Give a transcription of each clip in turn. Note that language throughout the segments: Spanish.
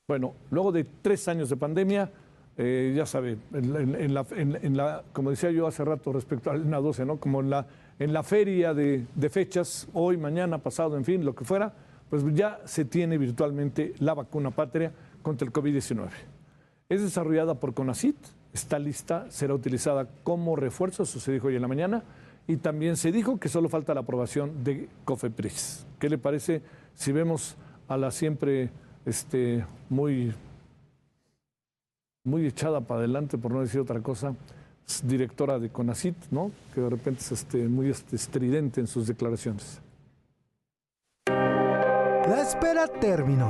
Bueno, luego de 3 años de pandemia, ya sabe, como decía yo hace rato respecto a la 12, ¿no? Como en la feria de fechas, hoy, mañana, pasado, en fin, lo que fuera, pues ya se tiene virtualmente la vacuna patria contra el COVID-19. Es desarrollada por CONACYT, está lista, será utilizada como refuerzo, eso se dijo hoy en la mañana, y también se dijo que solo falta la aprobación de COFEPRIS. ¿Qué le parece si vemos a la siempre muy echada para adelante, por no decir otra cosa, directora de CONACYT, ¿no? Que de repente es muy estridente en sus declaraciones? La espera terminó.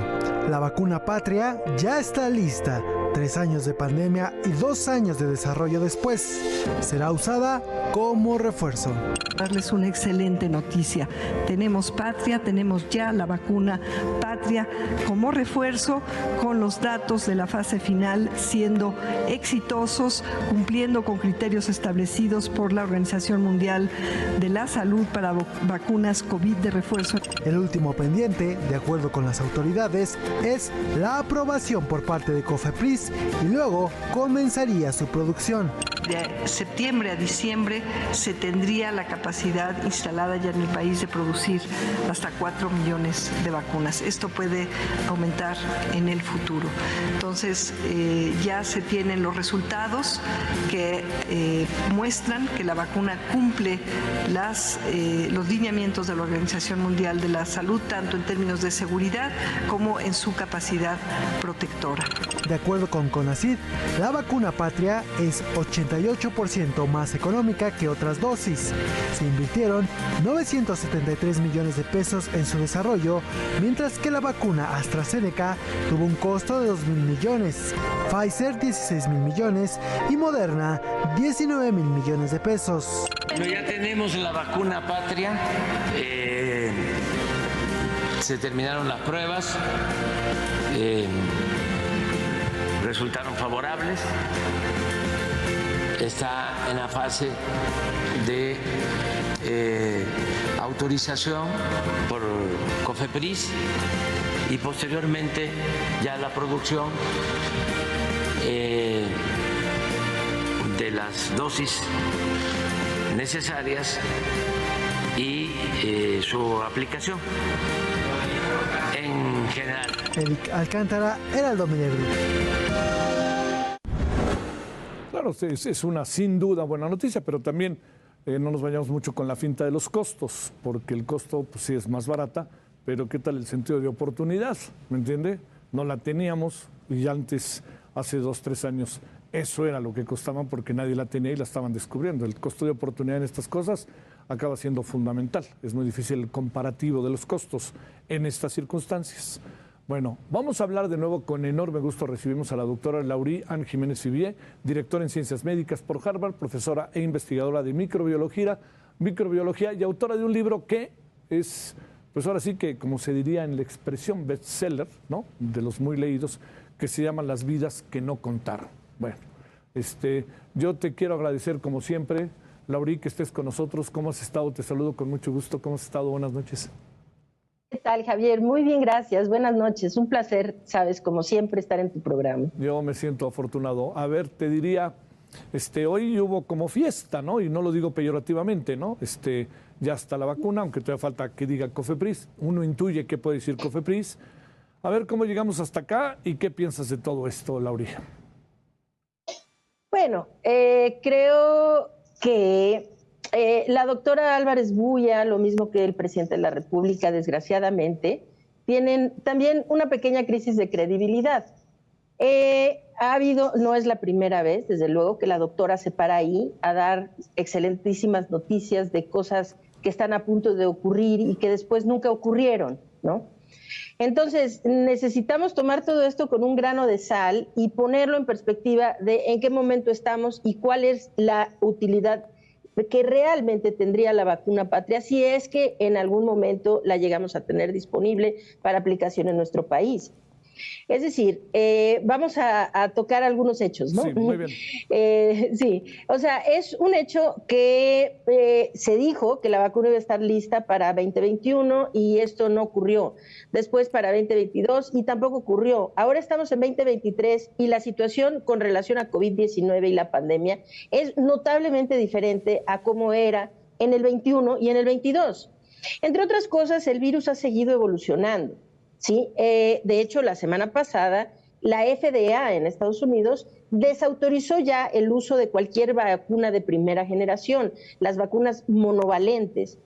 La vacuna patria ya está lista. 3 años de pandemia y 2 años de desarrollo después. Será usada como refuerzo. Darles una excelente noticia. Tenemos patria, tenemos ya la vacuna patria como refuerzo, con los datos de la fase final siendo exitosos, cumpliendo con criterios establecidos por la Organización Mundial de la Salud para vacunas COVID de refuerzo. El último pendiente, de acuerdo con las autoridades, es la aprobación por parte de COFEPRIS y luego comenzaría su producción. De septiembre a diciembre se tendría la capacidad instalada ya en el país de producir hasta 4 millones de vacunas. Esto puede aumentar en el futuro. Entonces ya se tienen los resultados que muestran que la vacuna cumple los lineamientos de la Organización Mundial de la Salud, tanto en términos de seguridad como en su capacidad protectora. De acuerdo con CONACYT, la vacuna patria es 88% más económica que otras dosis. Se invirtieron 973 millones de pesos en su desarrollo, mientras que la vacuna AstraZeneca tuvo un costo de 2.000 millones, Pfizer 16.000 millones y Moderna 19.000 millones de pesos. Bueno, ya tenemos la vacuna patria, se terminaron las pruebas, resultaron favorables. Está en la fase de autorización por COFEPRIS y posteriormente ya la producción de las dosis necesarias y su aplicación en general. Eric Alcántara, Heraldo Media Group. Claro, es una sin duda buena noticia, pero también no nos vayamos mucho con la finta de los costos, porque el costo pues, sí es más barata, pero ¿qué tal el sentido de oportunidad? ¿Me entiende? No la teníamos y antes, hace 2, 3 años, eso era lo que costaban porque nadie la tenía y la estaban descubriendo. El costo de oportunidad en estas cosas acaba siendo fundamental. Es muy difícil el comparativo de los costos en estas circunstancias. Bueno, vamos a hablar de nuevo. Con enorme gusto recibimos a la doctora Laurie Ann Jiménez Fibié, directora en Ciencias Médicas por Harvard, profesora e investigadora de microbiología y autora de un libro que es, pues ahora sí que, como se diría en la expresión bestseller, ¿no?, de los muy leídos, que se llama Las vidas que no contaron. Bueno, yo te quiero agradecer como siempre, Laurie, que estés con nosotros. ¿Cómo has estado? Te saludo con mucho gusto. ¿Cómo has estado? Buenas noches. ¿Qué tal, Javier? Muy bien, gracias. Buenas noches. Un placer, sabes, como siempre, estar en tu programa. Yo me siento afortunado. A ver, te diría, hoy hubo como fiesta, ¿no? Y no lo digo peyorativamente, ¿no? Ya está la vacuna, aunque todavía falta que diga COFEPRIS. Uno intuye qué puede decir COFEPRIS. A ver cómo llegamos hasta acá y qué piensas de todo esto, Laurie. Bueno, creo que la doctora Álvarez Bulla, lo mismo que el presidente de la República, desgraciadamente, tienen también una pequeña crisis de credibilidad. Ha habido, no es la primera vez, desde luego, que la doctora se para ahí a dar excelentísimas noticias de cosas que están a punto de ocurrir y que después nunca ocurrieron, ¿no? Entonces, necesitamos tomar todo esto con un grano de sal y ponerlo en perspectiva de en qué momento estamos y cuál es la utilidad que realmente tendría la vacuna patria si es que en algún momento la llegamos a tener disponible para aplicación en nuestro país. Es decir, vamos a tocar algunos hechos, ¿no? Sí, muy bien. Sí, o sea, es un hecho que se dijo que la vacuna iba a estar lista para 2021 y esto no ocurrió. Después para 2022 y tampoco ocurrió. Ahora estamos en 2023 y la situación con relación a COVID-19 y la pandemia es notablemente diferente a cómo era en el 21 y en el 22. Entre otras cosas, el virus ha seguido evolucionando. ¿Sí? De hecho, la semana pasada, la FDA en Estados Unidos desautorizó ya el uso de cualquier vacuna de primera generación, las vacunas monovalentes.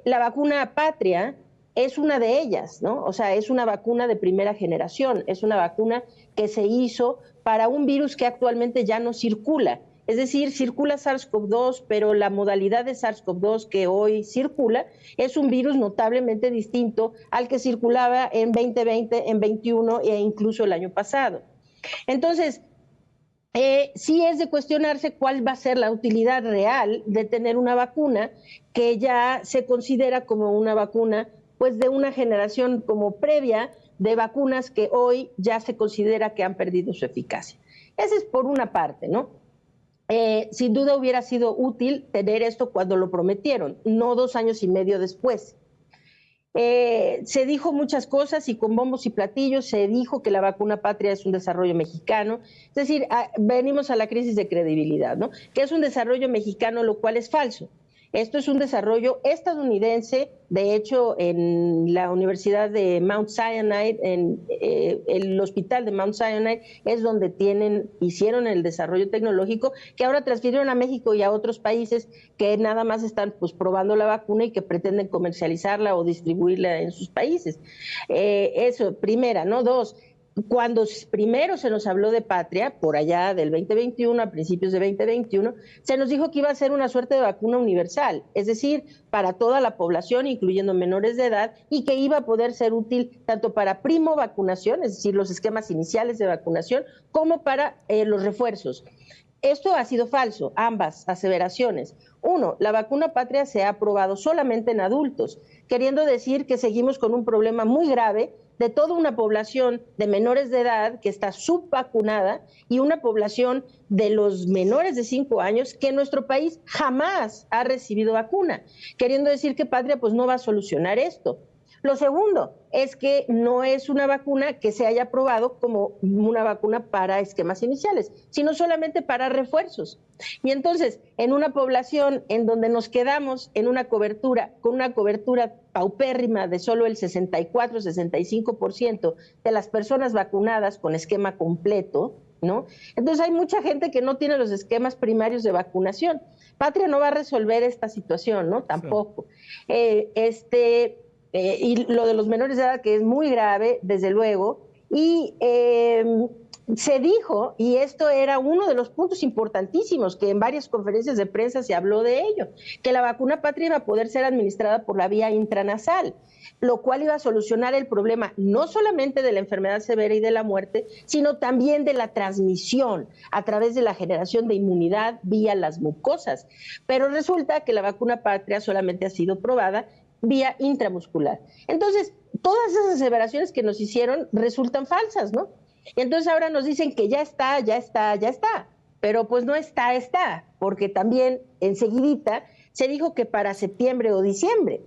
La vacuna Patria es una de ellas, ¿no? O sea, es una vacuna de primera generación, es una vacuna que se hizo para un virus que actualmente ya no circula. Es decir, circula SARS-CoV-2, pero la modalidad de SARS-CoV-2 que hoy circula es un virus notablemente distinto al que circulaba en 2020, en 21 e incluso el año pasado. Entonces, sí es de cuestionarse cuál va a ser la utilidad real de tener una vacuna que ya se considera como una vacuna pues de una generación como previa de vacunas que hoy ya se considera que han perdido su eficacia. Esa es por una parte, ¿no? Sin duda hubiera sido útil tener esto cuando lo prometieron, no 2 años y medio después. Se dijo muchas cosas y con bombos y platillos se dijo que la vacuna Patria es un desarrollo mexicano. Es decir, venimos a la crisis de credibilidad, ¿no? Que es un desarrollo mexicano, lo cual es falso. Esto es un desarrollo estadounidense, de hecho, en la Universidad de Mount Sinai, en el hospital de Mount Sinai, es donde hicieron el desarrollo tecnológico, que ahora transfirieron a México y a otros países que nada más están pues probando la vacuna y que pretenden comercializarla o distribuirla en sus países. Eso, primera, ¿no? Dos, cuando primero se nos habló de Patria, por allá del 2021, a principios de 2021, se nos dijo que iba a ser una suerte de vacuna universal, es decir, para toda la población, incluyendo menores de edad, y que iba a poder ser útil tanto para primo vacunación, es decir, los esquemas iniciales de vacunación, como para los refuerzos. Esto ha sido falso, ambas aseveraciones. Uno, la vacuna Patria se ha aprobado solamente en adultos, queriendo decir que seguimos con un problema muy grave de toda una población de menores de edad que está subvacunada y una población de los menores de 5 años que en nuestro país jamás ha recibido vacuna, queriendo decir que Patria pues no va a solucionar esto. Lo segundo es que no es una vacuna que se haya aprobado como una vacuna para esquemas iniciales, sino solamente para refuerzos. Y entonces, en una población en donde nos quedamos en una cobertura, con una cobertura paupérrima de solo el 64-65% de las personas vacunadas con esquema completo, ¿no? Entonces hay mucha gente que no tiene los esquemas primarios de vacunación. Patria no va a resolver esta situación, ¿no? Tampoco. Sí. Y lo de los menores de edad, que es muy grave, desde luego, y se dijo, y esto era uno de los puntos importantísimos, que en varias conferencias de prensa se habló de ello, que la vacuna Patria iba a poder ser administrada por la vía intranasal, lo cual iba a solucionar el problema no solamente de la enfermedad severa y de la muerte, sino también de la transmisión a través de la generación de inmunidad vía las mucosas. Pero resulta que la vacuna Patria solamente ha sido probada vía intramuscular. Entonces, todas esas aseveraciones que nos hicieron resultan falsas, ¿no? Y entonces ahora nos dicen que ya está, pero pues no está, porque también enseguidita se dijo que para septiembre o diciembre.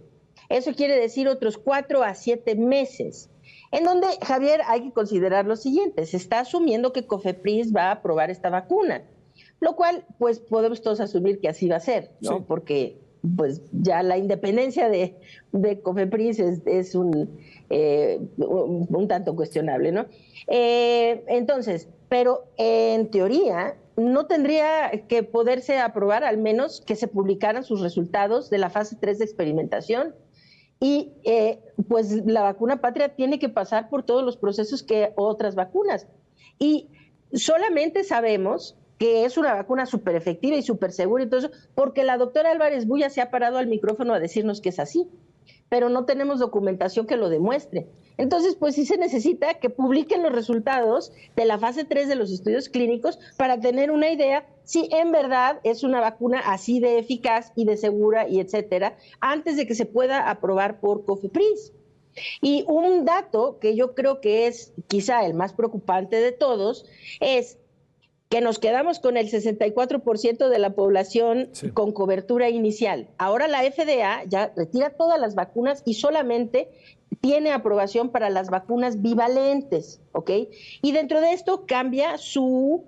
Eso quiere decir otros 4 a 7 meses. En donde, Javier, hay que considerar lo siguiente, se está asumiendo que COFEPRIS va a aprobar esta vacuna, lo cual, pues, podemos todos asumir que así va a ser, ¿no? Sí. Porque pues ya la independencia de COFEPRIS es un tanto cuestionable, ¿no? Entonces, pero en teoría no tendría que poderse aprobar, al menos que se publicaran sus resultados de la fase 3 de experimentación. Y pues la vacuna Patria tiene que pasar por todos los procesos que otras vacunas. Y solamente sabemos que es una vacuna súper efectiva y súper segura y todo eso, porque la doctora Álvarez Bulla se ha parado al micrófono a decirnos que es así, pero no tenemos documentación que lo demuestre. Entonces, pues sí se necesita que publiquen los resultados de la fase 3 de los estudios clínicos para tener una idea si en verdad es una vacuna así de eficaz y de segura y etcétera, antes de que se pueda aprobar por COFEPRIS. Y un dato que yo creo que es quizá el más preocupante de todos es que nos quedamos con el 64% de la población con cobertura inicial. Ahora la FDA ya retira todas las vacunas y solamente tiene aprobación para las vacunas bivalentes, ¿ok? Y dentro de esto cambia sus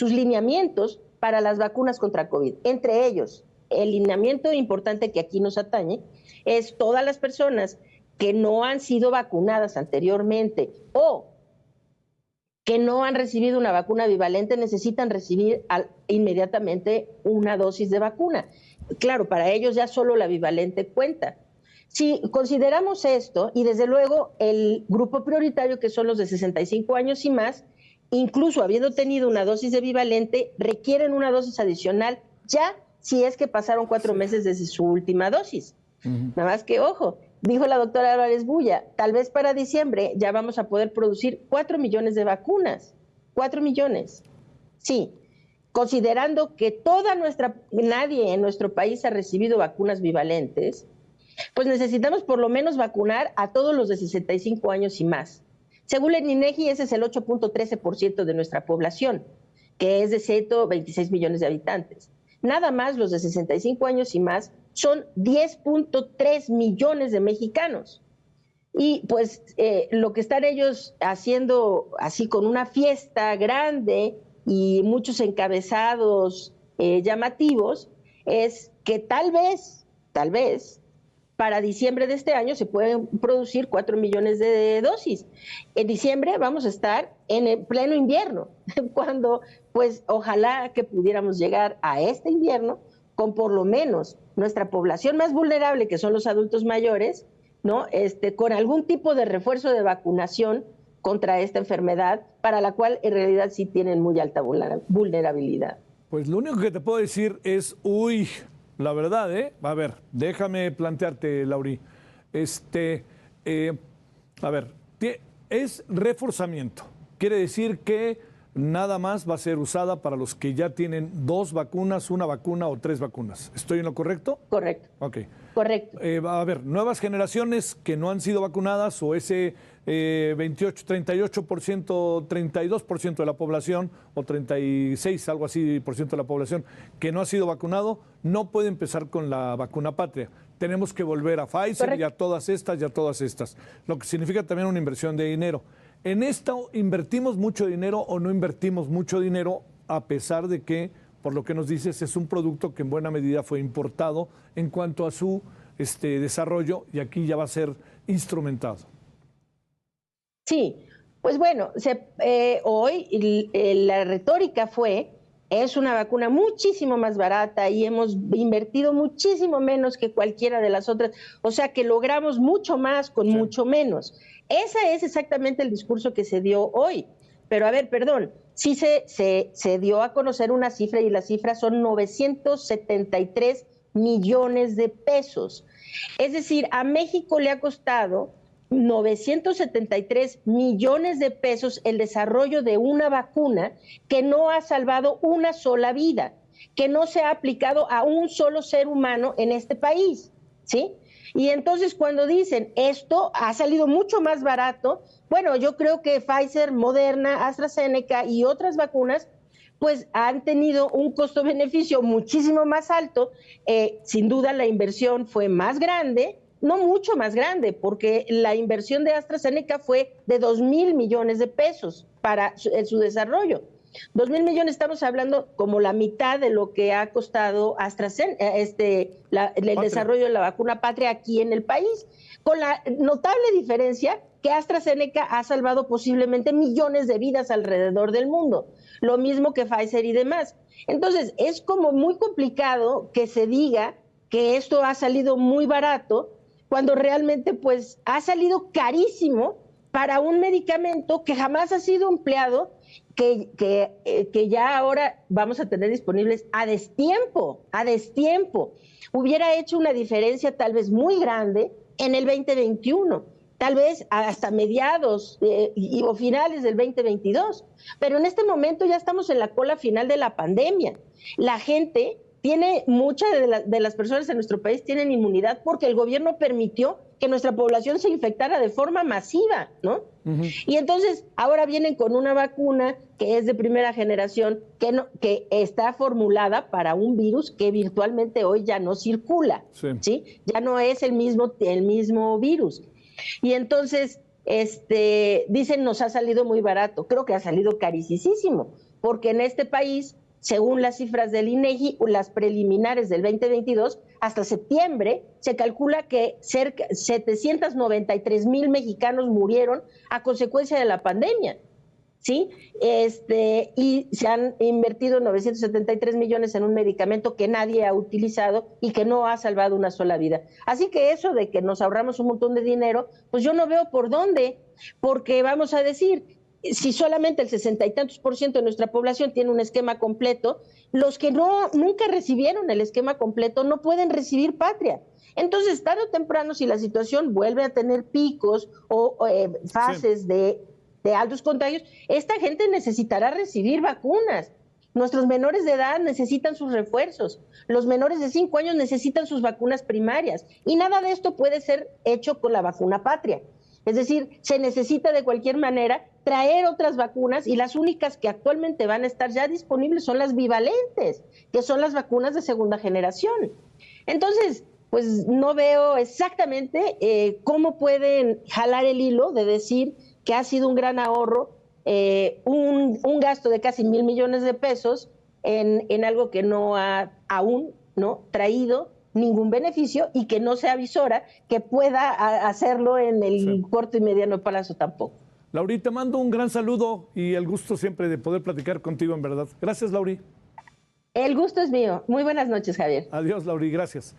lineamientos para las vacunas contra COVID. Entre ellos, el lineamiento importante que aquí nos atañe es todas las personas que no han sido vacunadas anteriormente o que no han recibido una vacuna bivalente necesitan recibir inmediatamente una dosis de vacuna. Claro, para ellos ya solo la bivalente cuenta. Si consideramos esto, y desde luego el grupo prioritario, que son los de 65 años y más, incluso habiendo tenido una dosis de bivalente, requieren una dosis adicional ya si es que pasaron 4 meses desde su última dosis. Nada más que, ojo, dijo la doctora Álvarez Bulla, tal vez para diciembre ya vamos a poder producir 4 millones de vacunas. 4 millones. Sí, considerando que nadie en nuestro país ha recibido vacunas bivalentes, pues necesitamos por lo menos vacunar a todos los de 65 años y más. Según el INEGI, ese es el 8.13% de nuestra población, que es de 126 millones de habitantes. Nada más los de 65 años y más son 10.3 millones de mexicanos. Y pues lo que están ellos haciendo así con una fiesta grande y muchos encabezados llamativos es que tal vez, para diciembre de este año se pueden producir 4 millones de dosis. En diciembre vamos a estar en el pleno invierno, cuando pues ojalá que pudiéramos llegar a este invierno con por lo menos nuestra población más vulnerable, que son los adultos mayores, ¿no? Con algún tipo de refuerzo de vacunación contra esta enfermedad, para la cual en realidad sí tienen muy alta vulnerabilidad. Pues lo único que te puedo decir es, la verdad, a ver, déjame plantearte, Lauri. A ver, es reforzamiento. Quiere decir que nada más va a ser usada para los que ya tienen 2 vacunas, 1 vacuna o 3 vacunas. ¿Estoy en lo correcto? Correcto. Ok. Correcto. A ver, nuevas generaciones que no han sido vacunadas o ese 28, 38%, 32% de la población o 36, algo así, por ciento de la población que no ha sido vacunado, no puede empezar con la vacuna patria. Tenemos que volver a Pfizer. Correcto. Y a todas estas, lo que significa también una inversión de dinero. ¿En esto invertimos mucho dinero o no invertimos mucho dinero, a pesar de que, por lo que nos dices, es un producto que en buena medida fue importado en cuanto a su desarrollo y aquí ya va a ser instrumentado? Sí, pues bueno, hoy la retórica es una vacuna muchísimo más barata y hemos invertido muchísimo menos que cualquiera de las otras, o sea que logramos mucho más con mucho menos. Ese es exactamente el discurso que se dio hoy. Pero a ver, perdón, sí se dio a conocer una cifra y las cifras son 973 millones de pesos. Es decir, a México le ha costado 973 millones de pesos el desarrollo de una vacuna que no ha salvado una sola vida, que no se ha aplicado a un solo ser humano en este país, ¿sí? Y entonces cuando dicen esto ha salido mucho más barato, bueno, yo creo que Pfizer, Moderna, AstraZeneca y otras vacunas pues han tenido un costo-beneficio muchísimo más alto. Sin duda la inversión fue más grande, no mucho más grande, porque la inversión de AstraZeneca fue de 2,000 millones de pesos para su desarrollo. 2,000 millones, estamos hablando como la mitad de lo que ha costado AstraZeneca, el desarrollo de la vacuna patria aquí en el país, con la notable diferencia que AstraZeneca ha salvado posiblemente millones de vidas alrededor del mundo, lo mismo que Pfizer y demás. Entonces, es como muy complicado que se diga que esto ha salido muy barato, cuando realmente pues ha salido carísimo para un medicamento que jamás ha sido empleado, que ya ahora vamos a tener disponibles a destiempo. Hubiera hecho una diferencia tal vez muy grande en el 2021, tal vez hasta mediados o finales del 2022, pero en este momento ya estamos en la cola final de la pandemia. La gente muchas de las personas en nuestro país tienen inmunidad porque el gobierno permitió que nuestra población se infectara de forma masiva, ¿no? Y entonces ahora vienen con una vacuna que es de primera generación, que está formulada para un virus que virtualmente hoy ya no circula, ¿sí? Ya no es el mismo virus. Y entonces dicen nos ha salido muy barato. Creo que ha salido carísimo, porque en este país, según las cifras del INEGI, las preliminares del 2022, hasta septiembre se calcula que cerca de 793,000 mexicanos murieron a consecuencia de la pandemia, ¿sí? Y se han invertido 973 millones en un medicamento que nadie ha utilizado y que no ha salvado una sola vida. Así que eso de que nos ahorramos un montón de dinero, pues yo no veo por dónde, porque vamos a decir, si solamente el 60 y tantos % de nuestra población tiene un esquema completo, los que nunca recibieron el esquema completo no pueden recibir patria. Entonces, tarde o temprano, si la situación vuelve a tener picos o fases de altos contagios, esta gente necesitará recibir vacunas. Nuestros menores de edad necesitan sus refuerzos. Los menores de 5 años necesitan sus vacunas primarias. Y nada de esto puede ser hecho con la vacuna patria. Es decir, se necesita de cualquier manera traer otras vacunas y las únicas que actualmente van a estar ya disponibles son las bivalentes, que son las vacunas de segunda generación. Entonces, pues no veo exactamente cómo pueden jalar el hilo de decir que ha sido un gran ahorro, un gasto de casi 1,000 millones de pesos en algo que no ha aún traído ningún beneficio y que no se avisora que pueda hacerlo en el corto y mediano plazo tampoco. Lauri, te mando un gran saludo y el gusto siempre de poder platicar contigo, en verdad. Gracias, Lauri. El gusto es mío. Muy buenas noches, Javier. Adiós, Lauri, gracias.